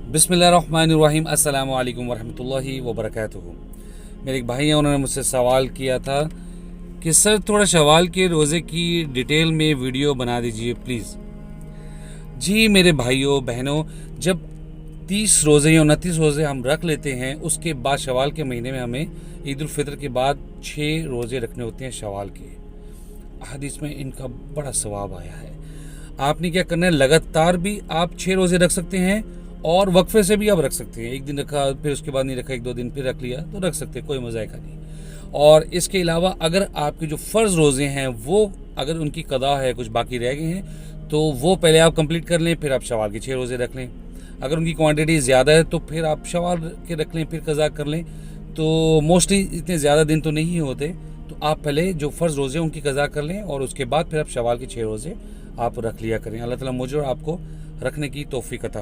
बिस्मिल्लाहिर्रहमानिर्रहीम अस्सलामु अलैकुम वरहमतुल्लाहि वबरकातुहू। मेरे एक भाई हैं, उन्होंने मुझसे सवाल किया था कि सर थोड़ा शवाल के रोज़े की डिटेल में वीडियो बना दीजिए प्लीज़। जी मेरे भाइयों बहनों, जब 30 रोज़े या 29 रोज़े हम रख लेते हैं, उसके बाद शवाल के महीने में हमें ईद उल फितर के बाद 6 रोज़े रखने होते हैं शवाल के। हदीस में इनका बड़ा सवाब आया है। आपने क्या करना है, लगातार भी आप 6 रोज़े रख सकते हैं और वक्फे से भी आप रख सकते हैं। एक दिन रखा फिर उसके बाद नहीं रखा, 1-2 दिन फिर रख लिया तो रख सकते हैं, कोई मज़ायका नहीं। और इसके अलावा अगर आपके जो फ़र्ज़ रोज़े हैं वो अगर उनकी कदा है, कुछ बाकी रह गए हैं, तो वो पहले आप कंप्लीट कर लें, फिर आप शवाल के 6 रोज़े रख लें। अगर उनकी क्वांटिटी ज़्यादा है तो फिर आप शवाल के रख लें, फिर कज़ा कर लें। तो मोस्टली इतने ज़्यादा दिन तो नहीं होते, तो आप पहले जो फ़र्ज़ रोज़े उनकी कज़ा कर लें और उसके बाद फिर आप शवाल के 6 रोज़े आप रख लिया करें। अल्लाह ताला मुझे और आपको रखने की तौफ़ीक अता